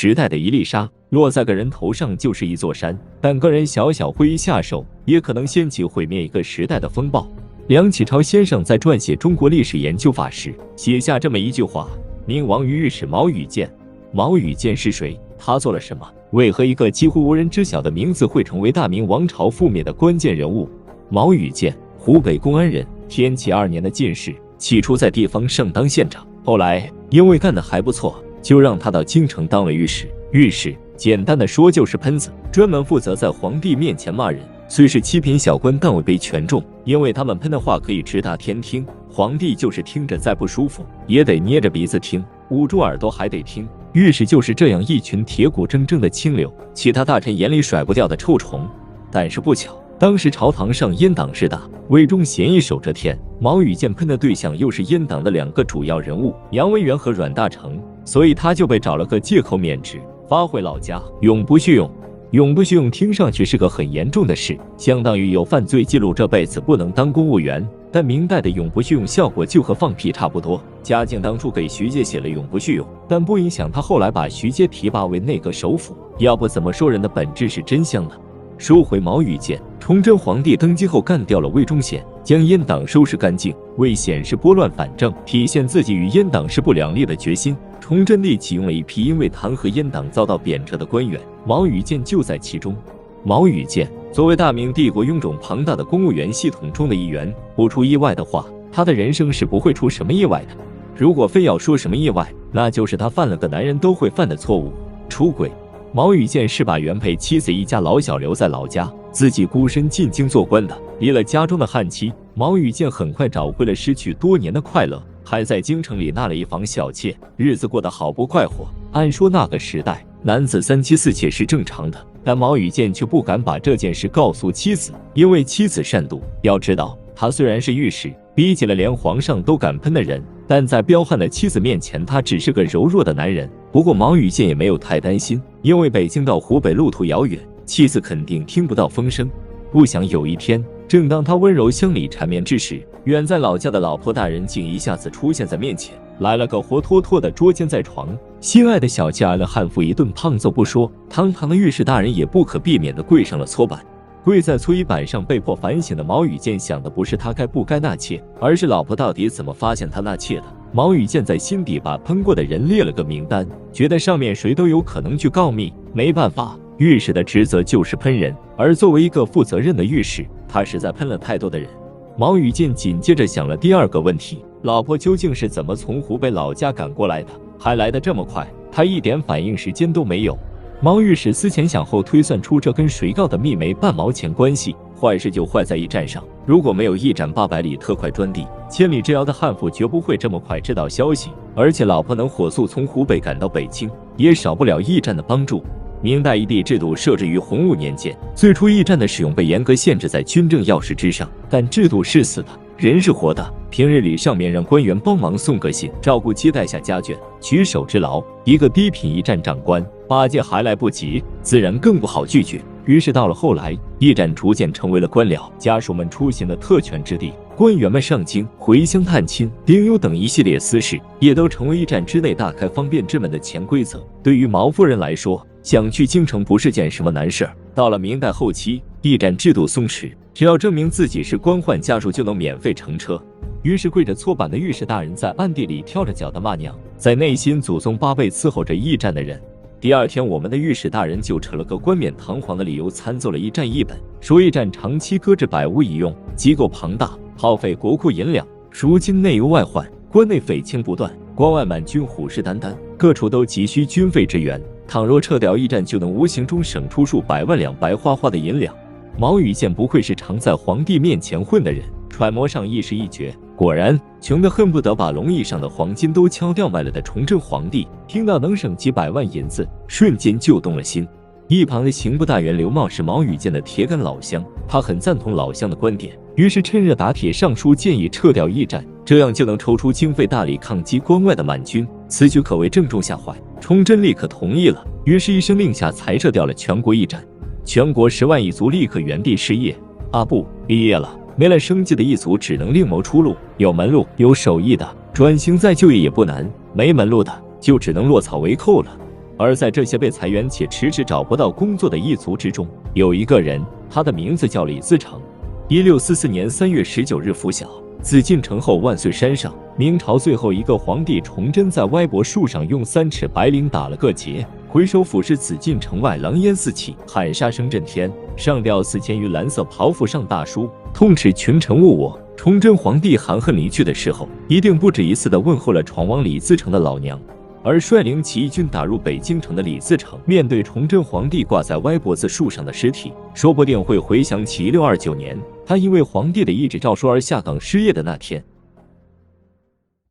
时代的一粒沙落在个人头上就是一座山，但个人小小挥一下手，也可能掀起毁灭一个时代的风暴。梁启超先生在撰写中国历史研究法时，写下这么一句话：明亡于御史毛羽见。毛羽见是谁？他做了什么？为何一个几乎无人知晓的名字会成为大明王朝覆灭的关键人物？毛羽见，湖北公安人，天启2年的进士，起初在地方上当县长，后来因为干得还不错，就让他到京城当了御史。御史简单的说就是喷子，专门负责在皇帝面前骂人。虽是七品小官，但位卑权重，因为他们喷的话可以直达天听，皇帝就是听着再不舒服，也得捏着鼻子听，捂住耳朵还得听。御史就是这样一群铁骨铮铮的清流，其他大臣眼里甩不掉的臭虫。但是不巧，当时朝堂上阉党势大，魏忠贤一手遮天，毛羽见喷的对象又是阉党的2个主要人物杨文元和阮大铖，所以他就被找了个借口免职，发回老家，永不叙用。永不叙用听上去是个很严重的事，相当于有犯罪记录，这辈子不能当公务员。但明代的永不叙用效果就和放屁差不多。嘉靖当初给徐阶写了永不叙用，但不影响他后来把徐阶提拔为内阁首辅。要不怎么说人的本质是真香呢？收回毛羽见，崇祯皇帝登基后干掉了魏忠贤，将阉党收拾干净，为显示拨乱反正，体现自己与阉党势不两立的决心。崇祯帝启用了一批因为弹劾阉党遭到贬谪的官员，毛羽见就在其中。毛羽见作为大明帝国臃肿庞大的公务员系统中的一员，不出意外的话，他的人生是不会出什么意外的。如果非要说什么意外，那就是他犯了个男人都会犯的错误——出轨。毛羽见是把原配妻子一家老小留在老家，自己孤身进京做官的。离了家中的悍妻，毛羽见很快找回了失去多年的快乐，还在京城里纳了一房小妾，日子过得好不快活。按说那个时代，男子3妻4妾是正常的，但毛羽见却不敢把这件事告诉妻子，因为妻子善妒。要知道，他虽然是御史，逼急了连皇上都敢喷的人，但在彪悍的妻子面前，他只是个柔弱的男人。不过毛羽见也没有太担心，因为北京到湖北路途遥远，妻子肯定听不到风声。不想有一天，正当他温柔乡里缠绵之时，远在老家的老婆大人竟一下子出现在面前，来了个活脱脱的捉奸在床。心爱的小妾挨了悍妇一顿胖揍不说，堂堂的御史大人也不可避免地跪上了搓板。跪在搓衣板上被迫反省的毛羽见想的不是他该不该纳妾，而是老婆到底怎么发现他纳妾的。毛羽见在心底把喷过的人列了个名单，觉得上面谁都有可能去告密。没办法，御史的职责就是喷人，而作为一个负责任的御史，他实在喷了太多的人。毛羽见紧接着想了第2个问题：老婆究竟是怎么从湖北老家赶过来的？还来得这么快，他一点反应时间都没有。毛御史思前想后，推算出这跟谁告的密没半毛钱关系。坏事就坏在驿站上，如果没有驿站800里特快专递，千里之遥的悍妇绝不会这么快知道消息。而且老婆能火速从湖北赶到北京，也少不了驿站的帮助。明代驿地制度设置于洪武年间，最初驿站的使用被严格限制在军政要事之上，但制度是死的，人是活的。平日里上面让官员帮忙送个信，照顾接待下家眷，举手之劳，一个低品驿站长官8届还来不及，自然更不好拒绝。于是到了后来，驿站逐渐成为了官僚家属们出行的特权之地，官员们上京回乡探亲、丁忧等一系列私事，也都成为驿站之内大开方便之门的潜规则。对于毛夫人来说，想去京城不是件什么难事儿。到了明代后期，驿站制度松弛，只要证明自己是官宦家属就能免费乘车。于是跪着搓板的御史大人在暗地里跳着脚的骂娘，在内心祖宗8辈伺候着驿站的人。第2天，我们的御史大人就扯了个冠冕堂皇的理由参奏了驿站一本，说驿站长期搁置百无一用，机构庞大，耗费国库银两，如今内忧外患，关内匪情不断，关外满军虎视眈眈，各处都急需军费支援。倘若撤掉驿站，就能无形中省出数百万两白花花的银两。毛羽见不愧是常在皇帝面前混的人，揣摩上一时一绝。果然，穷得恨不得把龙翼上的黄金都敲掉卖了的崇祯皇帝，听到能省几百万银子，瞬间就动了心。一旁的刑部大员刘茂是毛羽见的铁杆老乡，他很赞同老乡的观点，于是趁热打铁上书建议撤掉驿站，这样就能抽出经费大力抗击关外的满军。此举可谓正中下怀，崇祯立刻同意了，于是一声令下裁撤掉了全国驿站，全国10万一族立刻原地失业。不，毕业了。没了生计的一族只能另谋出路，有门路有手艺的转型再就业也不难，没门路的就只能落草为寇了。而在这些被裁员且迟迟找不到工作的一族之中，有一个人，他的名字叫李自成。1644年3月19日拂晓，紫禁城后万岁山上，明朝最后一个皇帝崇祯在歪脖树上用3尺白绫打了个结，回首俯视紫禁城外，狼烟四起，喊杀声震天，上吊死前于蓝色袍服上大书，痛斥群臣误我。崇祯皇帝含恨离去的时候，一定不止一次地问候了闯王李自成的老娘。而率领起义军打入北京城的李自成，面对崇祯皇帝挂在歪脖子树上的尸体，说不定会回想起1629年他因为皇帝的懿旨诏书而下岗失业的那天。